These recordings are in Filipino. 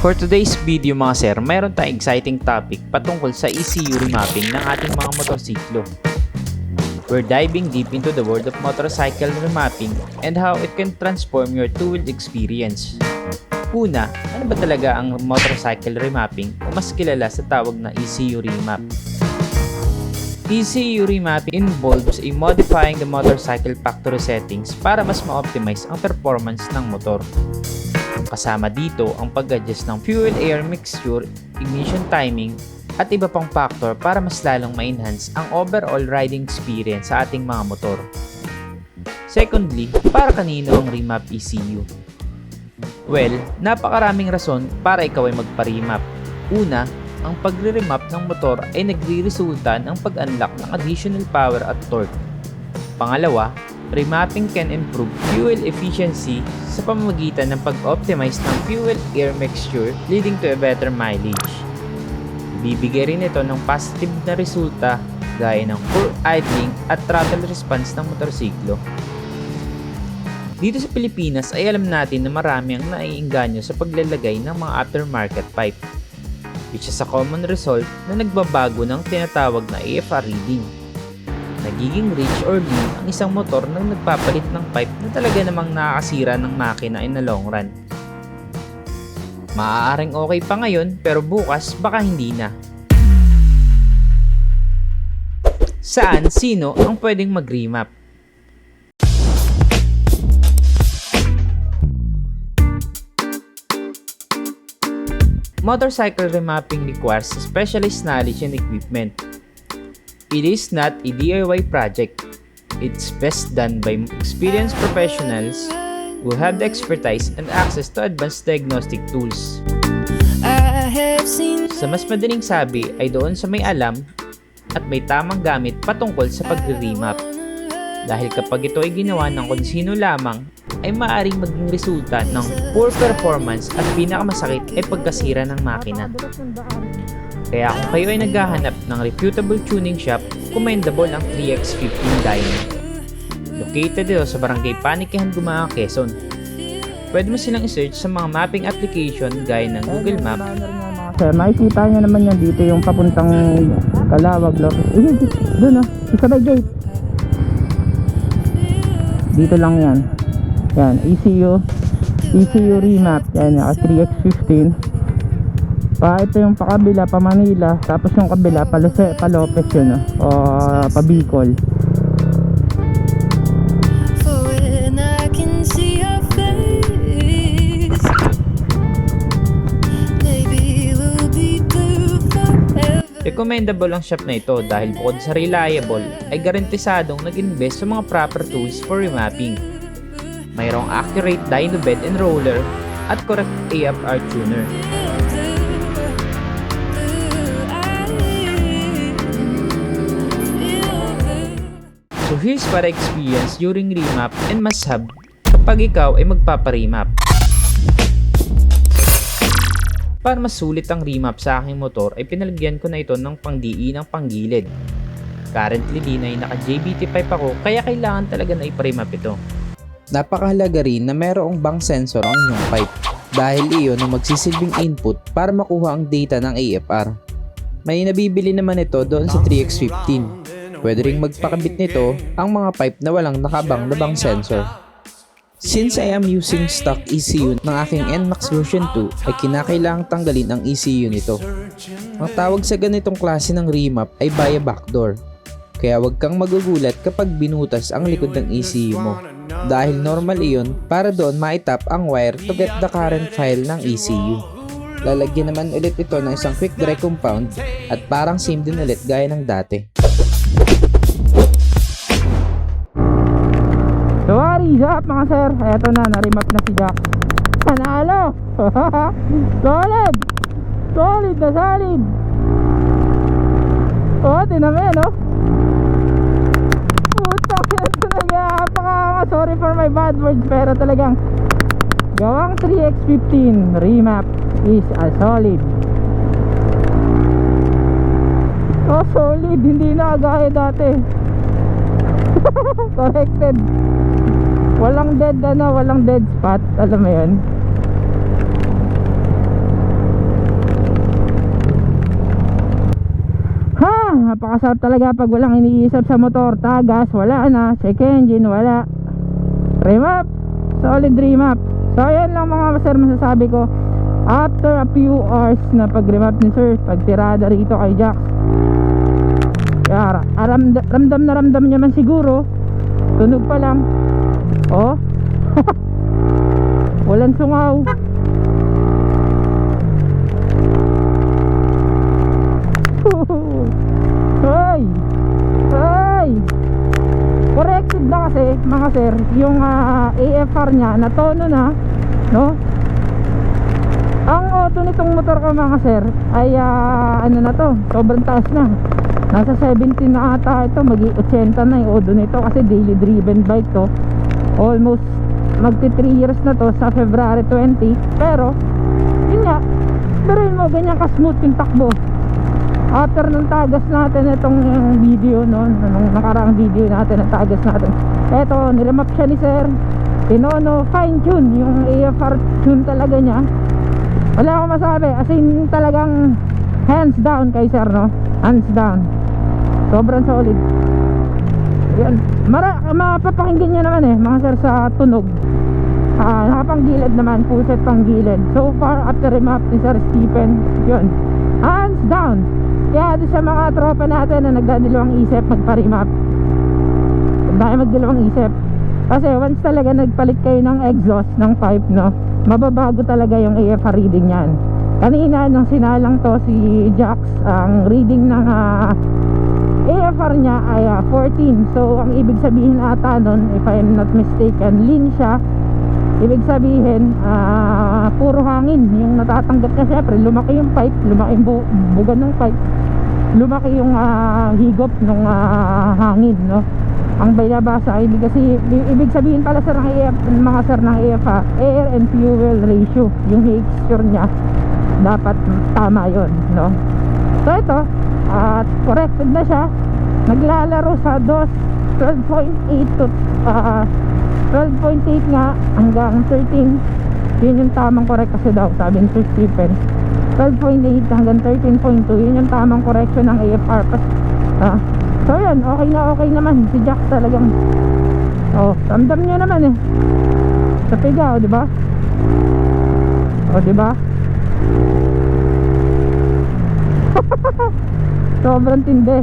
For today's video mga sir, mayroon tayong exciting topic patungkol sa ECU remapping ng ating mga motorsiklo. We're diving deep into the world of motorcycle remapping and how it can transform your two-wheeled experience. Una, ano ba talaga ang motorcycle remapping o mas kilala sa tawag na ECU remap? ECU remapping involves modifying the motorcycle factory settings para mas ma-optimize ang performance ng motor. Kasama dito ang pag-adjust ng fuel-air mixture, ignition timing, at iba pang factor para mas lalong ma-enhance ang overall riding experience sa ating mga motor. Secondly, para kanino ang remap ECU? Well, napakaraming rason para ikaw ay magpa-remap. Una, ang pagre-remap ng motor ay nagre-resulta ng pag-unlock ng additional power at torque. Pangalawa, remapping can improve fuel efficiency sa pamamagitan ng pag-optimize ng fuel-air mixture leading to a better mileage. Bibigay rin ito ng positive na resulta gaya ng poor idling at throttle response ng motorsiklo. Dito sa Pilipinas ay alam natin na marami ang naiengganyo sa paglalagay ng mga aftermarket pipe, which is a common result na nagbabago ng tinatawag na AFR reading. Nagiging rich or lean ang isang motor nang nagpapalit ng pipe na talaga namang nakakasira ng makina in the long run. Maaaring okay pa ngayon pero bukas baka hindi na. Saan, sino ang pwedeng mag-remap? Motorcycle remapping requires specialized knowledge and equipment. It is not a DIY project. It's best done by experienced professionals who have the expertise and access to advanced diagnostic tools. Sa mas madaling sabi ay doon sa may alam at may tamang gamit patungkol sa pagre-remap. Dahil kapag ito ay ginawa ng kung sino lamang, ay maaaring maging resulta ng poor performance at pinakamasakit ay pagkasira ng makina. Kaya kung kayo ay naghahanap ng reputable tuning shop, commendable ang 3X15 Dyno. Located ito sa Barangay Panikihan, Gumaa, Quezon. Pwede mo silang i-search sa mga mapping application gaya ng Google Map. Sir, makikita nyo naman yan dito yung papuntang Calawag, Lopez. Doon sa may gate. Dito lang yan. Yan, ECU remap. Yan, 3X15. Ito yung pakabila, pa Manila. Tapos yung kabila, pa Lopez yun, o pa Bicol. Recommendable ang shop na ito dahil bukod sa reliable, ay garantisadong nag-invest sa mga proper tools for remapping. Mayroong accurate dyno bed and roller at correct AFR tuner. So here's what I experienced during remap and must have kapag ikaw ay magpapa-remap. Para mas sulit ang remap sa aking motor ay pinalagyan ko na ito ng pang-DE ng panggilid. Currently din ay naka JBT pipe ako kaya kailangan talaga na ipa-remap ito. Napakahalaga rin na mayroong bank sensor ang inyong pipe dahil iyon ang magsisilbing input para makuha ang data ng AFR. May nabibili naman ito doon sa 3X15. Pwede ring magpakabit nito ang mga pipe na walang nakabang na bank sensor. Since I am using stock ECU ng aking NMAX version 2 ay kinakailangang tanggalin ang ECU nito. Ang tawag sa ganitong klase ng remap ay via backdoor. Kaya wag kang magugulat kapag binutas ang likod ng ECU mo. Dahil normal iyon para doon maitap ang wire to get the current file ng ECU. Lalagyan naman ulit ito ng isang quick dry compound at parang same din ulit gaya ng dati. So what is up mga sir? Eto na, na-remap na si Jack. Panalo! Solid! Solid na solid! Oh, tinamay no? Putak yan talaga. Sorry for my bad words pero talagang gawang 3X15 remap is a solid. Oh, solid, hindi na gaya dati. Corrected. Walang dead spot, alam mo 'yun. napakasarap talaga pag walang iniisip sa motor. Tagas, wala na. Check engine, wala. Remap, solid remap. So ayan lang mga sir masasabi ko. After a few hours na pag-remap ni sir, pagtirada rito kay Jax, kaya ramdam na ramdam niya man siguro. Tunog pa lang. Oh. Walang sungaw. Ay! Ay! Corrected na kasi mga sir yung AFR niya na tono na, no? Ang auto nitong motor ko mga sir ay ano na to, sobrang taas na. Nasa 17 na ata ito, mag-80 na yung auto nito kasi daily driven bike to. Almost magti 3 years na to sa February 20. Pero yun nga, pero yun mo ganyan ka-smooth yung takbo. After nung tagas natin itong video, no, nung nakaraang video natin, ang tagas natin, eto, nilamap siya ni sir, tinono, fine tune yung AFR tune talaga niya. Wala akong masabi, as in talagang hands down kay sir, no, hands down, sobrang solid. Yan, mapapakinggan nyo naman mga sir sa tunog. Nakapanggilid naman, puset panggilid. So far after remap ni Sir Stephen, yun, hands down. Kaya doon sa mga tropa natin na nagdadalawang isip magpa-remap, huwag na kayo magdalawang isip. Kasi once talaga nagpalit kayo ng exhaust, ng pipe, no, mababago talaga yung AFR reading yan. Kanina nung sinalang to si Jax, ang reading ng AFR niya ay 14. So ang ibig sabihin ata nun, if I'm not mistaken, lean siya. Ibig sabihin puro hangin yung natatanggap niya. Syempre lumaki yung pipe, lumaki yung bugan ng pipe, lumaki yung higop ng hangin, no. Ang baybasa ibig sabihin pala sir ng mga sir ng AFR, air and fuel ratio, yung mixture niya dapat tama yon, no. So ito at corrected na siya, naglalaro sa 12.8 to 12.8 nga hanggang 13. Yun yung tamang correct kasi daw, sabi ni Sir Stephen, 12.8 hanggang 13.2, yun yung tamang correction ng AFR. So yun, okay naman si Jack talagang. Oh, ramdam nyo naman sa piga, di ba? Di ba? Sobrang tindi.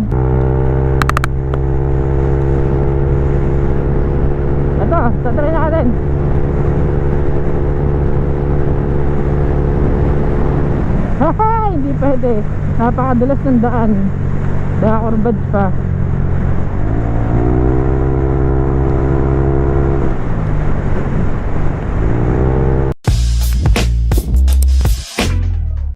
Ito, tatry natin. Haha, hindi pwede. Napakadulas ng daan. Daka-curved pa.